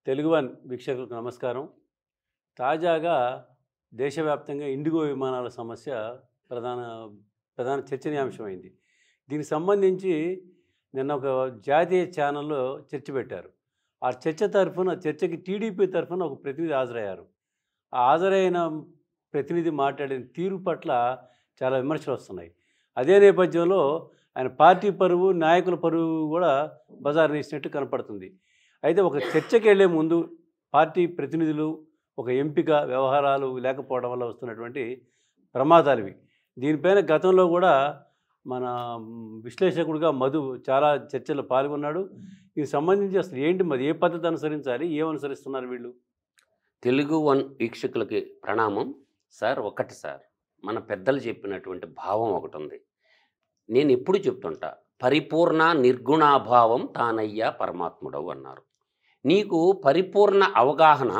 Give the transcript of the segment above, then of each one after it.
Telugu one వీక్షకులకు నమస్కారం. తాజాగా దేశవ్యాప్తంగా ఇండిగో విమానాల సమస్య ప్రధాన ప్రధాన చర్చనీయాంశమైంది. దీనికి సంబంధించి నిన్న ఒక జాతీయ ఛానల్లో చర్చ పెట్టారు. ఆ చర్చకి టీడీపీ తరఫున ఒక ప్రతినిధి హాజరయ్యారు. ఆ హాజరైన ప్రతినిధి మాట్లాడిన తీరు పట్ల చాలా విమర్శలు వస్తున్నాయి. అదే నేపథ్యంలో ఆయన పార్టీ పరువు, నాయకుల పరువు కూడా బజారు వేసినట్టు కనపడుతుంది. అయితే ఒక చర్చకి వెళ్ళే ముందు పార్టీ ప్రతినిధులు ఒక ఎంపిక వ్యవహారాలు లేకపోవడం వల్ల వస్తున్నటువంటి ప్రమాదాలు ఇవి. దీనిపైన గతంలో కూడా మన విశ్లేషకుడిగా మధు చాలా చర్చల్లో పాల్గొన్నాడు. దీనికి సంబంధించి అసలు ఏంటి, మరి ఏ పద్ధతి అనుసరించాలి, ఏమనుసరిస్తున్నారు వీళ్ళు? తెలుగు వన్ వీక్షకులకి ప్రణామం. సార్, మన పెద్దలు చెప్పినటువంటి భావం ఒకటి ఉంది. నేను ఎప్పుడు చెప్తుంటా, పరిపూర్ణ నిర్గుణాభావం తానయ్యా పరమాత్ముడవు అన్నారు. నీకు పరిపూర్ణ అవగాహన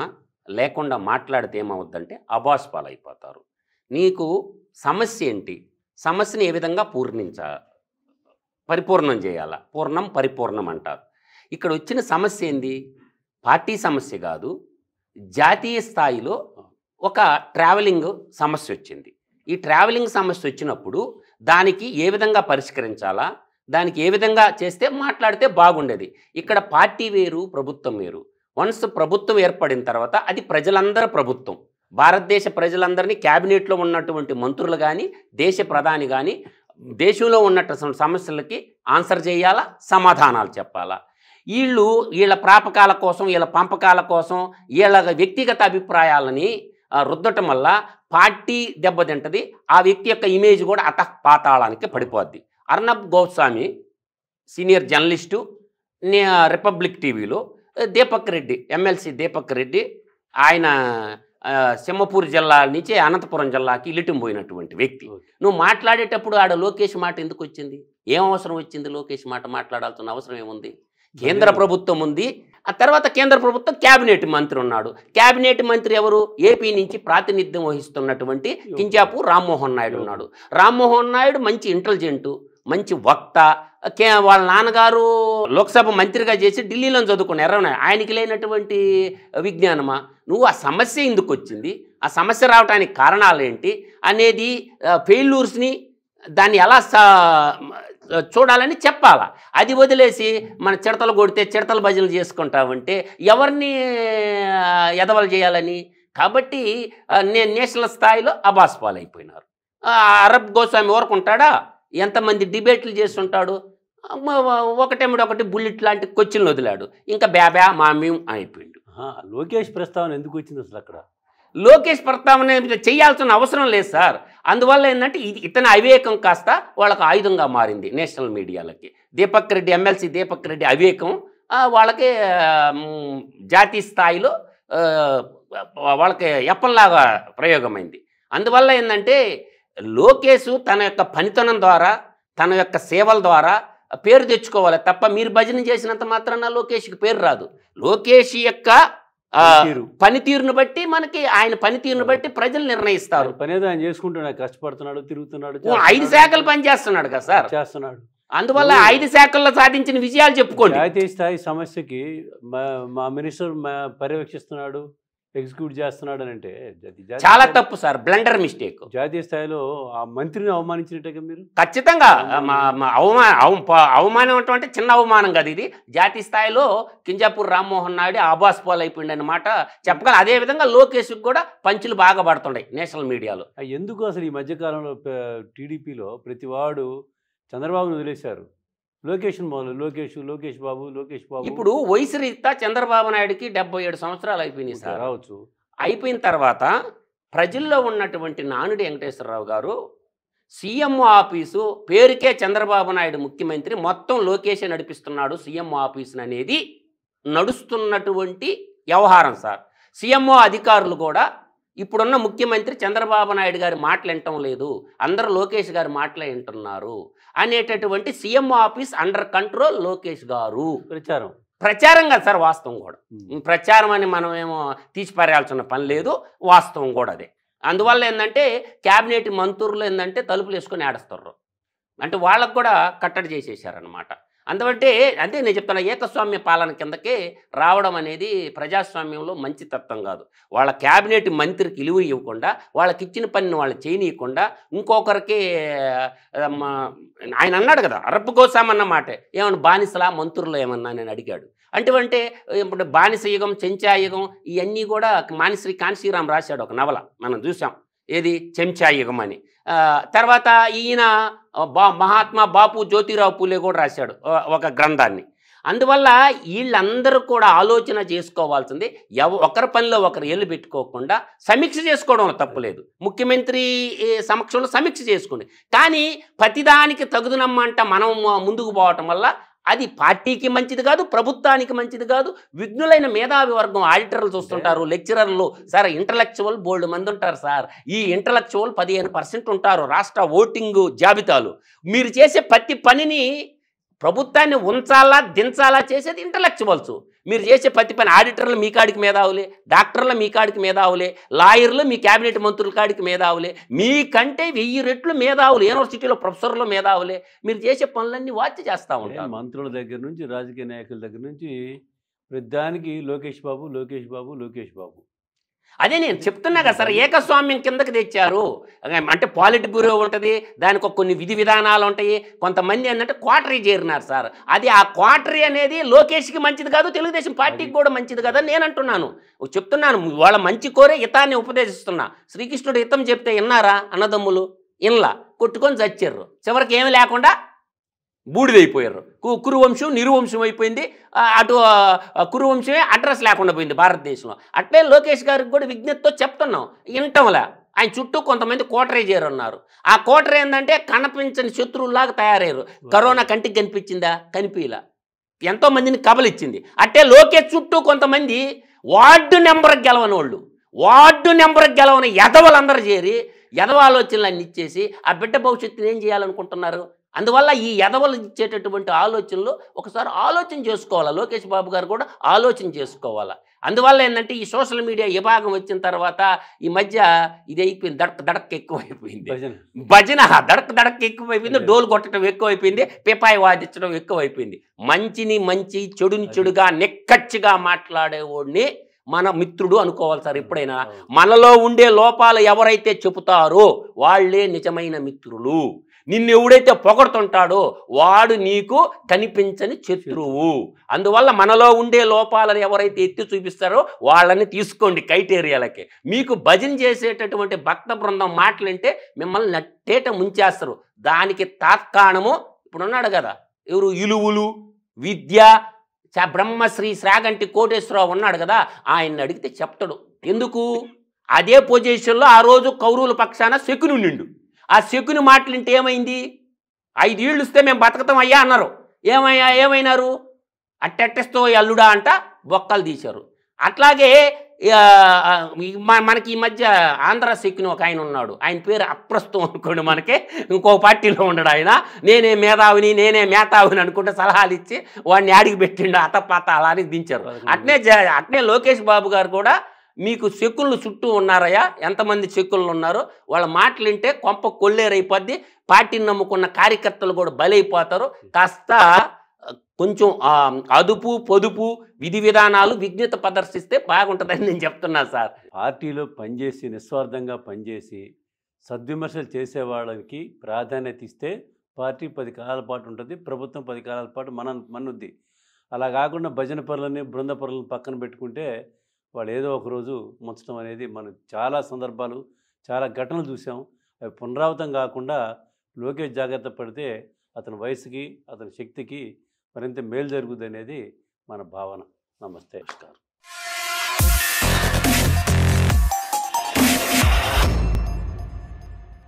లేకుండా మాట్లాడితే ఏమవుద్దంటే అబాస్పాలైపోతారు. నీకు సమస్య ఏంటి, సమస్యని ఏ విధంగా పరిపూర్ణం చేయాలా, పూర్ణం పరిపూర్ణం అంటారు. ఇక్కడ వచ్చిన సమస్య ఏంది? పార్టీ సమస్య కాదు, జాతీయ స్థాయిలో ఒక ట్రావెలింగ్ సమస్య వచ్చింది. ఈ ట్రావెలింగ్ సమస్య వచ్చినప్పుడు దానికి ఏ విధంగా పరిష్కరించాలా, దానికి ఏ విధంగా చేస్తే మాట్లాడితే బాగుండేది. ఇక్కడ పార్టీ వేరు, ప్రభుత్వం వేరు. వన్స్ ప్రభుత్వం ఏర్పడిన తర్వాత అది ప్రజలందరి ప్రభుత్వం. భారతదేశ ప్రజలందరినీ క్యాబినెట్లో ఉన్నటువంటి మంత్రులు కానీ, దేశ ప్రధాని కానీ దేశంలో ఉన్నటువంటి సమస్యలకి ఆన్సర్ చేయాలా, సమాధానాలు చెప్పాలా. వీళ్ళ ప్రాపకాల కోసం, వీళ్ళ పంపకాల కోసం, వీళ్ళ వ్యక్తిగత అభిప్రాయాలని రుద్దటం వల్ల పార్టీ దెబ్బతింటది. ఆ వ్యక్తి యొక్క ఇమేజ్ కూడా పాతాళానికి పడిపోద్ది. అర్నబ్ గోస్వామి సీనియర్ జర్నలిస్టు, రిపబ్లిక్ టీవీలో దీపక్ రెడ్డి, ఎమ్మెల్సీ దీపక్ రెడ్డి, ఆయన సింహపూర్ జిల్లా నుంచి అనంతపురం జిల్లాకి ఇలిటం పోయినటువంటి వ్యక్తి. నువ్వు మాట్లాడేటప్పుడు ఆడ లోకేష్ మాట ఎందుకు వచ్చింది? ఏం అవసరం వచ్చింది? లోకేష్ మాట మాట్లాడాల్సిన అవసరం ఏముంది? కేంద్ర ప్రభుత్వం ఉంది, ఆ తర్వాత కేంద్ర ప్రభుత్వం క్యాబినెట్ మంత్రి ఉన్నాడు. క్యాబినెట్ మంత్రి ఎవరు? ఏపీ నుంచి ప్రాతినిధ్యం వహిస్తున్నటువంటి కింజాపు రామ్మోహన్ నాయుడు ఉన్నాడు. రామ్మోహన్ నాయుడు మంచి ఇంటెలిజెంటు, మంచి వక్త. వాళ్ళ నాన్నగారు లోక్సభ మంత్రిగా చేసి ఢిల్లీలో చదువుకున్న ఆయనకి లేనటువంటి విజ్ఞానమా? నువ్వు ఆ సమస్య ఎందుకు వచ్చింది, ఆ సమస్య రావడానికి కారణాలు ఏంటి అనేది ఫెయిల్యూర్స్ని దాన్ని ఎలా చూడాలని చెప్పాలా. అది వదిలేసి మన చిడతలు కొడితే చిడతలు భజనలు చేసుకుంటామంటే ఎవరిని ఎదవలు చేయాలని? కాబట్టి నేను నేషనల్ స్థాయిలో అబాస్పాలైపోయినారు. అరబ్ గోస్వామి ఊరుకుంటాడా? ఎంతమంది డిబేట్లు చేస్తుంటాడు, ఒకటి బుల్లెట్ లాంటి క్వశ్చన్లు వదిలాడు, ఇంకా బ్యాబ్యా మామ్యం అయిపోయిండు. లోకేష్ ప్రస్తావన ఎందుకు వచ్చింది అసలు? అక్కడ లోకేష్ ప్రస్తావన చేయాల్సిన అవసరం లేదు సార్. అందువల్ల ఏంటంటే ఇతని అవివేకం కాస్త వాళ్ళకి ఆయుధంగా మారింది నేషనల్ మీడియాలకి. దీపక్ రెడ్డి, ఎమ్మెల్సీ దీపక్ రెడ్డి అవివేకం వాళ్ళకి జాతీయ స్థాయిలో వాళ్ళకి ఎప్పల్లాగా ప్రయోగమైంది. అందువల్ల ఏంటంటే లోకేష్ తన యొక్క పనితనం ద్వారా, తన యొక్క సేవల ద్వారా పేరు తెచ్చుకోవాలి తప్ప మీరు భజన చేసినంత మాత్రాన లోకేష్కి పేరు రాదు. లోకేష్ యొక్క పనితీరును బట్టి ఆయన పనితీరును బట్టి ప్రజలు నిర్ణయిస్తారు. పనేదో ఆయన చేసుకుంటున్నాడు, కష్టపడుతున్నాడు, తిరుగుతున్నాడు, 5 శాఖలు పనిచేస్తున్నాడు కదా సార్, చేస్తున్నాడు. అందువల్ల 5 శాఖల్లో సాధించిన విజయాలు చెప్పుకోండి. జాతీయ స్థాయి సమస్యకి మా మినిస్టర్ పర్యవేక్షిస్తున్నాడు, ఎగ్జిక్యూట్ చేస్తున్నాడు అని అంటే చాలా తప్పు సార్, బ్లండర్ మిస్టేక్. జాతీయ స్థాయిలో ఆ మంత్రిని అవమానించినట్టుగా మీరు ఖచ్చితంగా అవమానం అంటే చిన్న అవమానం కదా ఇది. జాతీయ స్థాయిలో కింజాపూర్ రామ్మోహన్ నాయుడు అబాస్పాల్ అయిపోయింది అన్నమాట చెప్పగలను. అదేవిధంగా లోకేష్కి కూడా పంచులు బాగా పడుతున్నాయి నేషనల్ మీడియాలో. ఎందుకు అసలు ఈ మధ్యకాలంలో టీడీపీలో ప్రతి వాడు చంద్రబాబును వదిలేశారు, లోకేష్ బాబు. ఇప్పుడు వయసు రీత్యా చంద్రబాబు నాయుడుకి 77 సంవత్సరాలు అయిపోయినాయి సార్. రావచ్చు. అయిపోయిన తర్వాత ప్రజల్లో ఉన్నటువంటి నానుడి వెంకటేశ్వరరావు గారు సీఎం ఆఫీసు పేరుకే చంద్రబాబు నాయుడు ముఖ్యమంత్రి, మొత్తం లోకేష్ నడిపిస్తున్నాడు సీఎం ఆఫీసును అనేది నడుస్తున్నటువంటి వ్యవహారం సార్. సీఎంఓ అధికారులు కూడా ఇప్పుడున్న ముఖ్యమంత్రి చంద్రబాబు నాయుడు గారి మాటలు వింటం లేదు, అందరూ లోకేష్ గారి మాటలు వింటున్నారు అనేటటువంటి CM office under control Lokesh గారు. ప్రచారం కదా సార్, వాస్తవం కూడా. ప్రచారం అని మనం ఏమో తీసిపారేయాల్సిన పని లేదు, వాస్తవం కూడా అదే. అందువల్ల ఏంటంటే క్యాబినెట్ మంత్రులు ఏంటంటే తలుపులు వేసుకొని ఆడస్తారు, అంటే వాళ్ళకు కూడా కట్టడి చేసేసారనమాట. అందుకంటే అంటే నేను చెప్తున్నా ఏకస్వామ్య పాలన కిందకే రావడం అనేది ప్రజాస్వామ్యంలో మంచి తత్వం కాదు. వాళ్ళ క్యాబినెట్ మంత్రికి విలువ ఇవ్వకుండా, వాళ్ళకి ఇచ్చిన పనిని వాళ్ళు చేయనీయకుండా ఇంకొకరికి ఆయన అన్నాడు కదా, అరబ్బు కోసామన్న మాట, ఏమన్నా బానిసలా మంత్రులు ఏమన్నా నేను అడిగాడు. అంటే ఇప్పుడు బానిస యుగం, చెంచాయుగం ఇవన్నీ కూడా మానిశ్రీ కాన్శీరామ్ రాశాడు ఒక నవల, మనం చూసాం, ఏది చెంచాయుగం అని. తర్వాత ఈయన మహాత్మా బాపు జ్యోతిరావు పూలే కూడా రాశాడు ఒక గ్రంథాన్ని. అందువల్ల వీళ్ళందరూ కూడా ఆలోచన చేసుకోవాల్సింది, ఒకరి పనిలో ఒకరు ఏళ్ళు పెట్టుకోకుండా సమీక్ష చేసుకోవడంలో తప్పులేదు. ముఖ్యమంత్రి సమక్షంలో సమీక్ష చేసుకోండి, కానీ ప్రతిదానికి తగుదనమ్మంట మనం ముందుకు పోవటం వల్ల అది పార్టీకి మంచిది కాదు, ప్రభుత్వానికి మంచిది కాదు. విఘ్నులైన మేధావి వర్గం ఆడిటర్లు చూస్తుంటారు, లెక్చరర్లు సార్, ఇంటలెక్చువల్ బోల్డ్ మంది ఉంటారు సార్. ఈ ఇంటలెక్చువల్ 15% ఉంటారు రాష్ట్ర ఓటింగ్ జాబితాలు. మీరు చేసే ప్రతి పనిని ప్రభుత్వాన్ని ఉంచాలా దించాలా చేసేది ఇంటలెక్చువల్స్. మీరు చేసే ప్రతి పని ఆడిటర్లు మీ కాడికి మేధావులే, డాక్టర్లు మీ కాడికి మేధావులే, లాయర్లు మీ క్యాబినెట్ మంత్రుల కాడికి మేధావులే, మీకంటే 1000 రెట్లు మేధావులు యూనివర్సిటీలో ప్రొఫెసర్లు మేధావులే. మీరు చేసే పనులన్నీ వాచ్ చేస్తూ ఉంటారు. మంత్రుల దగ్గర నుంచి రాజకీయ నాయకుల దగ్గర నుంచి ప్రతిదానికి లోకేష్ బాబు లోకేష్ బాబు లోకేష్ బాబు. అదే నేను చెప్తున్నా కదా సార్, ఏకస్వామ్యం కిందకి తెచ్చారు. అంటే పాలిట్ బ్యూరో ఉంటుంది, దానికి కొన్ని విధి విధానాలు ఉంటాయి. కొంతమంది ఏంటంటే క్వార్టరీ చేరినారు సార్. అది ఆ క్వార్టరీ అనేది లోకేష్కి మంచిది కాదు, తెలుగుదేశం పార్టీకి కూడా మంచిది కదా నేను అంటున్నాను, చెప్తున్నాను. వాళ్ళ మంచి కోరే హితాన్ని ఉపదేశిస్తున్నా. శ్రీకృష్ణుడు హితం చెప్తే విన్నారా అన్నదమ్ములు? ఇన్లా కొట్టుకొని చచ్చారు, చివరికి ఏమి లేకుండా బూడిదైపోయారు. కురువంశం నిరువంశం అయిపోయింది. అటు కురువంశమే అడ్రస్ లేకుండా పోయింది భారతదేశంలో. అట్లే లోకేష్ గారికి కూడా విజ్ఞతతో చెప్తున్నాం, వింటంలా. ఆయన చుట్టూ కొంతమంది కోటరీ చేరున్నారు. ఆ కోటరీ ఏంటంటే కనిపించని శత్రువులాగా తయారయ్యారు. కరోనా కంటికి కనిపించిందా? కనిపించలా. ఎంతోమందిని కబలిచ్చింది. అట్టే లోకేష్ చుట్టూ కొంతమంది వార్డు నెంబర్కి గెలవని వాళ్ళు, వార్డు నెంబర్కి గెలవని ఎదవలందరూ చేరి ఎదవ ఆలోచనలన్నీ ఇచ్చేసి ఆ బిడ్డ భవిష్యత్తుని ఏం చేయాలనుకుంటున్నారు? అందువల్ల ఈ ఎదవలు ఇచ్చేటటువంటి ఆలోచనలు ఒకసారి ఆలోచన చేసుకోవాలా. లోకేష్ బాబు గారు కూడా ఆలోచన చేసుకోవాలా. అందువల్ల ఏంటంటే ఈ సోషల్ మీడియా విభాగం వచ్చిన తర్వాత ఈ మధ్య ఇది అయిపోయింది, దడక్ ఎక్కువైపోయింది, భజన దడక్ ఎక్కువైపోయింది, డోలు కొట్టడం ఎక్కువైపోయింది, పిపాయి వాదించడం ఎక్కువైపోయింది. మంచిని మంచి, చెడుని చెడుగా నిక్కచ్చిగా మాట్లాడేవాడిని మన మిత్రుడు అనుకోవాలి సార్. ఎప్పుడైనా మనలో ఉండే లోపాలు ఎవరైతే చెబుతారో వాళ్ళే నిజమైన మిత్రులు. నిన్ను ఎవడైతే పొగడుతుంటాడో వాడు నీకు కనిపించని శత్రువు. అందువల్ల మనలో ఉండే లోపాలను ఎవరైతే ఎత్తి చూపిస్తారో వాళ్ళని తీసుకోండి క్రైటీరియాలకి. మీకు భజన చేసేటటువంటి భక్త బృందం మాటలంటే మిమ్మల్ని నట్టేట ముంచేస్తారు. దానికి తాత్కాణము ఇప్పుడున్నాడు కదా, ఎవరు, ఇలువులు విద్య బ్రహ్మశ్రీ శ్రాగంటి కోటేశ్వరరావు ఉన్నాడు కదా, ఆయన్ని అడిగితే చెప్తాడు. ఎందుకు? అదే పొజిషన్లో ఆ రోజు కౌరవుల పక్షాన శకుని నిండు. ఆ శకుని మాటలింటే ఏమైంది? 5 ఏళ్ళు ఇస్తే మేము బతకతాం అయ్యా అన్నారు. ఏమైనారు? అట్టెట్టేస్తో అల్లుడా అంట బొక్కలు తీశారు. అట్లాగే మనకి ఈ మధ్య ఆంధ్ర శకుని ఒక ఆయన ఉన్నాడు, ఆయన పేరు అప్రస్తుతం అనుకోండి, మనకి ఇంకో పార్టీలో ఉండడు ఆయన. నేనే మేధావిని అనుకుంటే సలహాలు ఇచ్చి వాడిని ఆడికి పెట్టిండు, అతపాత అలా అని దించారు. అట్నే లోకేష్ బాబు గారు కూడా మీకు శకులు చుట్టూ ఉన్నారయ్యా, ఎంతమంది శకులు ఉన్నారో వాళ్ళ మాటలు వింటే కొంప కొల్లేరైపోద్ది. పార్టీని నమ్ముకున్న కార్యకర్తలు కూడా బలైపోతారు. కాస్త కొంచెం అదుపు పొదుపు విధి విధానాలు విజ్ఞత ప్రదర్శిస్తే బాగుంటుందని నేను చెప్తున్నా సార్. పార్టీలో పనిచేసి నిస్వార్థంగా పనిచేసి సద్విమర్శలు చేసే వాళ్ళకి ప్రాధాన్యత ఇస్తే పార్టీ 10 కాలాల పాటు ఉంటుంది, ప్రభుత్వం 10 కాలాల పాటు మనుద్ది. అలా కాకుండా భజన పరులని బృంద పరులను పక్కన పెట్టుకుంటే వాళ్ళు ఏదో ఒకరోజు ముంచడం అనేది మనం చాలా సందర్భాలు, చాలా ఘటనలు చూసాం. అవి పునరావృతం కాకుండా లోకేష్ జాగ్రత్త పడితే అతని వయసుకి, అతని శక్తికి మరింత మేలు జరుగుతుంది అనేది మన భావన. నమస్తే. నమస్కారం.